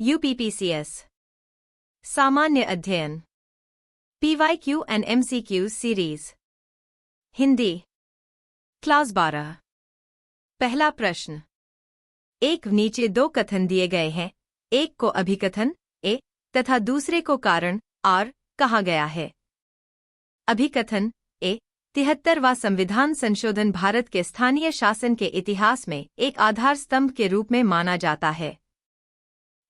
UPPCS सामान्य अध्ययन PYQ and MCQ series Hindi class 12 पहला प्रश्न एक नीचे दो कथन दिए गए हैं, एक को अभिकथन ए तथा दूसरे को कारण आर कहा गया है। अभिकथन ए 73वां संविधान संशोधन भारत के स्थानीय शासन के इतिहास में एक आधार स्तंभ के रूप में माना जाता है।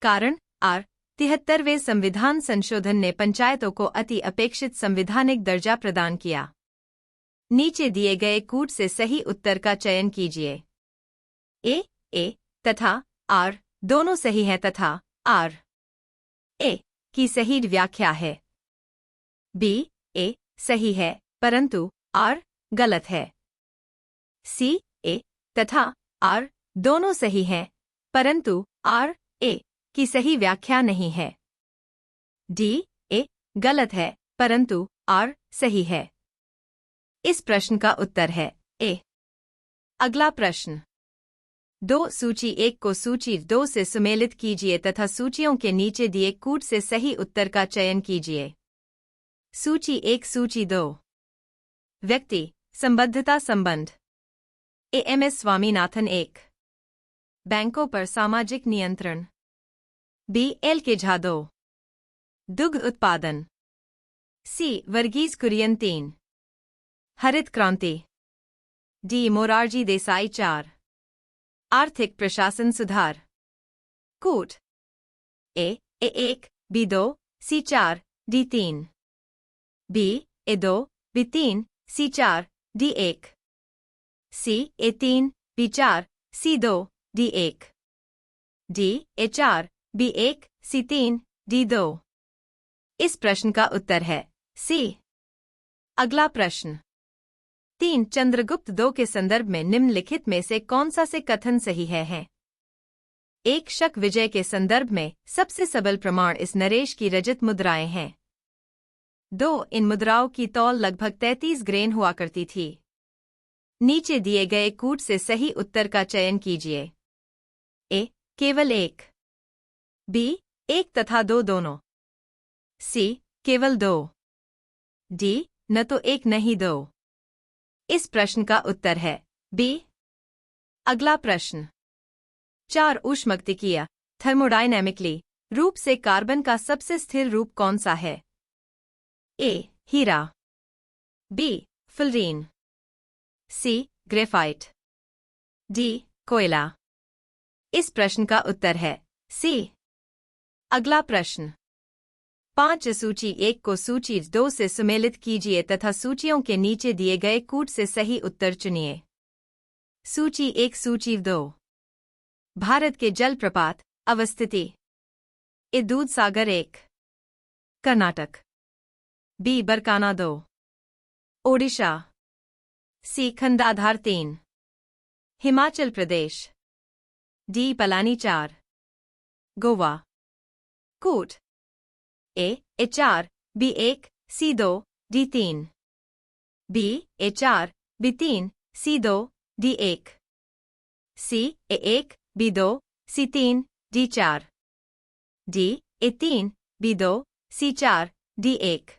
कारण आर 73वें संविधान संशोधन ने पंचायतों को अति अपेक्षित संवैधानिक दर्जा प्रदान किया। नीचे दिए गए कूट से सही उत्तर का चयन कीजिए। ए तथा आर दोनों सही हैं तथा आर ए की सही व्याख्या है। बी ए सही है परंतु आर गलत है। सी ए तथा आर दोनों सही हैं परंतु आर ए की सही व्याख्या नहीं है। डी ए गलत है परंतु आर सही है। इस प्रश्न का उत्तर है ए। अगला प्रश्न 2 सूची 1 को सूची 2 से सुमेलित कीजिए तथा सूचियों के नीचे दिए कूट से सही उत्तर का चयन कीजिए। सूची 1 सूची 2 व्यक्ति संबद्धता संबंध एएमएस स्वामीनाथन 1 बैंकों पर सामाजिक नियंत्रण बी एल के झा 2 दुग्ध उत्पादन सी वर्गीज कुरियन 3 हरित क्रांति डी मोरारजी देसाई 4 आर्थिक प्रशासन सुधार कूट A 1 B 2 C 4 D 3 B A 2 B 3 C 4 D 1 C A 3 B 4 C 2 D 1 D A 4 B 1 C 3 D 2। इस प्रश्न का उत्तर है सी। अगला प्रश्न 3 चंद्रगुप्त 2 के संदर्भ में निम्नलिखित में से कौन सा से कथन सही है? 1 शक विजय के संदर्भ में सबसे सबल प्रमाण इस नरेश की रजत मुद्राएं हैं। 2 इन मुद्राओं की तौल लगभग 33 ग्रेन हुआ करती थी। नीचे दिए गए कूट से सही उत्तर का चयन कीजिए। ए केवल 1 बी 1 तथा 2 दोनों सी केवल 2 डी न तो 1 नहीं 2। इस प्रश्न का उत्तर है बी। अगला प्रश्न 4 ऊष्मगतिकीय थर्मोडायनेमिकली रूप से कार्बन का सबसे स्थिर रूप कौन सा है? ए हीरा बी फ्लोरीन सी ग्रेफाइट डी कोयला। इस प्रश्न का उत्तर है सी। अगला प्रश्न 5 सूची 1 को सूची 2 से सुमेलित कीजिए तथा सूचियों के नीचे दिए गए कूट से सही उत्तर चुनिए। सूची 1 सूची 2 भारत के जलप्रपात अवस्थिति A Dudhsagar 1 Karnataka B Barkana 2 Odisha C Khandadhar 3 Himachal Pradesh D Palani 4 Goa. कूट A 4 B 1 C 2 D 3 B A 4 B 3 C 2 D 1 C A 1 B 2 C 3 D 4 D A 3 B 2 C 4 D 1।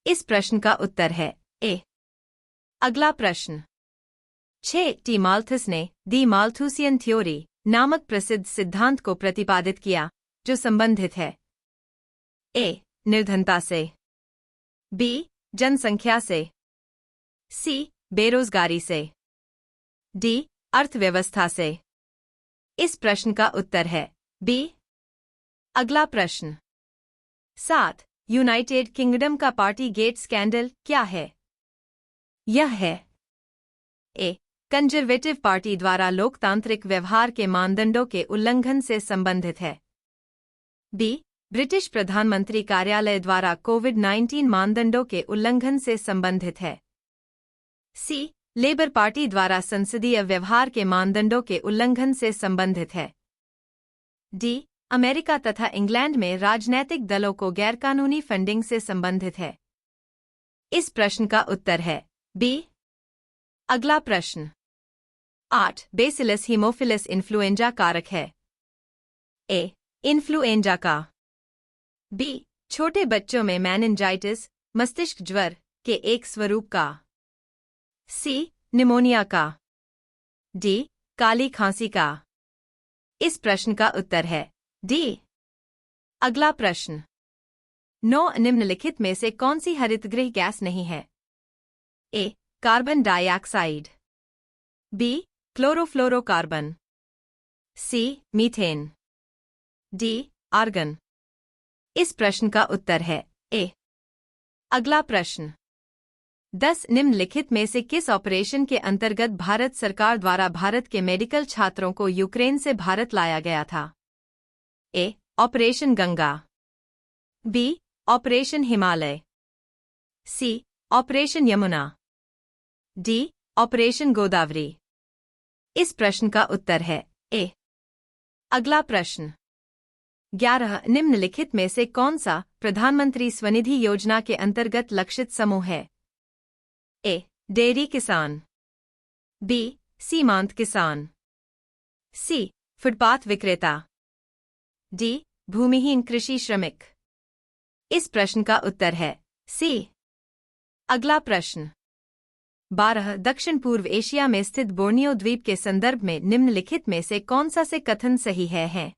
इस प्रश्न का उत्तर है ए। अगला प्रश्न 6 टी माल्थस ने दी माल्थुसियन थ्योरी नामक प्रसिद्ध सिद्धांत को प्रतिपादित किया जो संबंधित है। ए निर्धनता से बी जनसंख्या से सी बेरोजगारी से डी अर्थव्यवस्था से। इस प्रश्न का उत्तर है बी। अगला प्रश्न 7 यूनाइटेड किंगडम का पार्टी गेट स्कैंडल क्या है? यह है ए कंजर्वेटिव पार्टी द्वारा लोकतांत्रिक व्यवहार के मानदंडों के उल्लंघन से संबंधित है। बी ब्रिटिश प्रधानमंत्री कार्यालय द्वारा कोविड-19 मानदंडों के उल्लंघन से संबंधित है। सी लेबर पार्टी द्वारा संसदीय व्यवहार के मानदंडों के उल्लंघन से संबंधित है। डी अमेरिका तथा इंग्लैंड में राजनैतिक दलों को गैरकानूनी फंडिंग से संबंधित है। इस प्रश्न का उत्तर है बी। अगला प्रश्न 8 बेसिलस हीमोफिलस इन्फ्लुएंजा कारक है? ए इन्फ्लुएंजा का। बी छोटे बच्चों में मेनिंजाइटिस मस्तिष्क ज्वर के एक स्वरूप का। सी निमोनिया का। डी काली खांसी का। इस प्रश्न का उत्तर है डी। अगला प्रश्न, 9 निम्नलिखित में से कौन सी हरितगृह गैस नहीं है? ए कार्बन डाइऑक्साइड, बी क्लोरोफ्लोरोकार्बन, सी मीथेन, डी आर्गन। इस प्रश्न का उत्तर है ए। अगला प्रश्न, 10 निम्नलिखित में से किस ऑपरेशन के अंतर्गत भारत सरकार द्वारा भारत के मेडिकल छात्रों को यूक्रेन से भारत लाया गया था? A operation Ganga, B operation Himalaya, C operation Yamuna, D operation Godavari. इस प्रश्न का उत्तर है ए। अगला प्रश्न, 11 निम्नलिखित में से कौन सा प्रधानमंत्री स्वनिधि योजना के अंतर्गत लक्षित समूह है? ए डेयरी किसान, बी सीमांत किसान, सी फुटपाथ विक्रेता, डी भूमिहीन कृषि श्रमिक। इस प्रश्न का उत्तर है सी। अगला प्रश्न, 12 दक्षिण पूर्व एशिया में स्थित बोर्नियो द्वीप के संदर्भ में निम्नलिखित में से कौन सा से कथन सही है?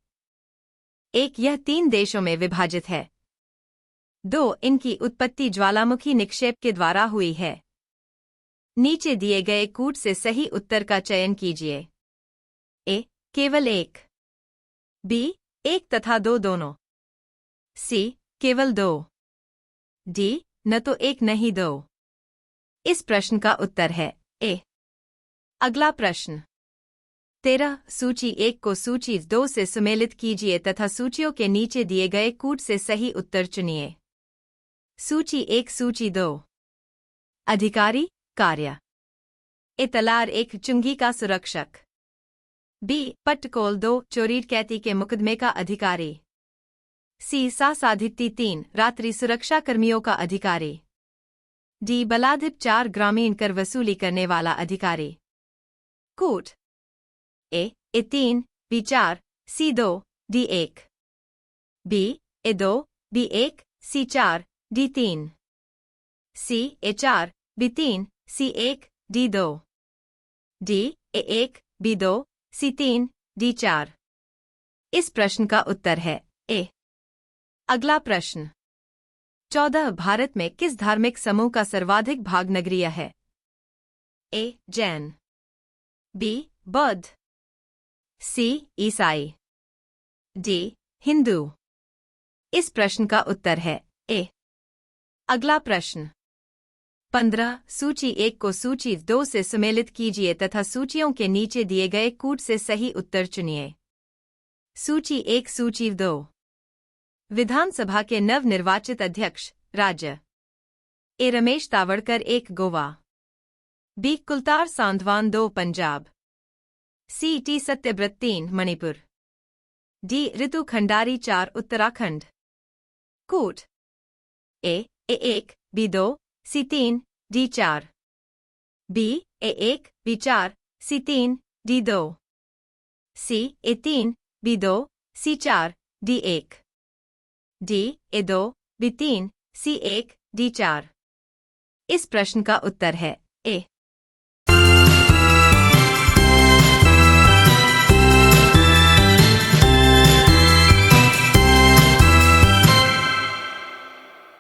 एक यह 3 देशों में विभाजित है, 2 इनकी उत्पत्ति ज्वालामुखी निक्षेप के द्वारा हुई है। नीचे दिए गए कूट से सही उत्तर का चयन कीजिए। ए केवल एक, बी 1 तथा 2 दोनों, सी केवल 2, डी न तो 1 नहीं 2। इस प्रश्न का उत्तर है ए। अगला प्रश्न, 13 सूची 1 को सूची 2 से सुमेलित कीजिए तथा सूचियों के नीचे दिए गए कूट से सही उत्तर चुनिए। सूची 1 सूची 2, अधिकारी कार्य, ए तलार 1 चुंगी का सुरक्षक, बी पट्टकोल 2 चोरी डकैती के मुकदमे का अधिकारी, सी सासाधित्ती 3 रात्रि सुरक्षा कर्मियों का अधिकारी, डी बलाधिप 4 ग्रामीण कर वसूली करने वाला अधिकारी। कूट A 3 B 4 C 2 D 1, B A 2 B 1 C 4 D 3, C A 4 B 3 C 1 D 2, D A 1 B 2 C 3 D 4। इस प्रश्न का उत्तर है ए। अगला प्रश्न, 14 भारत में किस धार्मिक समूह का सर्वाधिक भाग नगरीय है? ए जैन, बी बौद्ध, सी ईसाई, डी हिंदू। इस प्रश्न का उत्तर है ए। अगला प्रश्न, 15 सूची 1 को सूची 2 से सुमेलित कीजिए तथा सूचियों के नीचे दिए गए कूट से सही उत्तर चुनिए। सूची 1 सूची 2, विधानसभा के नवनिर्वाचित अध्यक्ष राज्य, A Ramesh Tawadkar 1 Goa, B Kultar Sandhwan 2 Punjab, C T Satyavrat 3 Manipur, D Ritu Khanduri 4 Uttarakhand. कूट A 1 B 2 C 3 D 4, B A 1 B 4 C 3 D 2, C A 3 B 2 C 4 D 1, D A 2 B 3 C 1 D 4। इस प्रश्न का उत्तर है ए।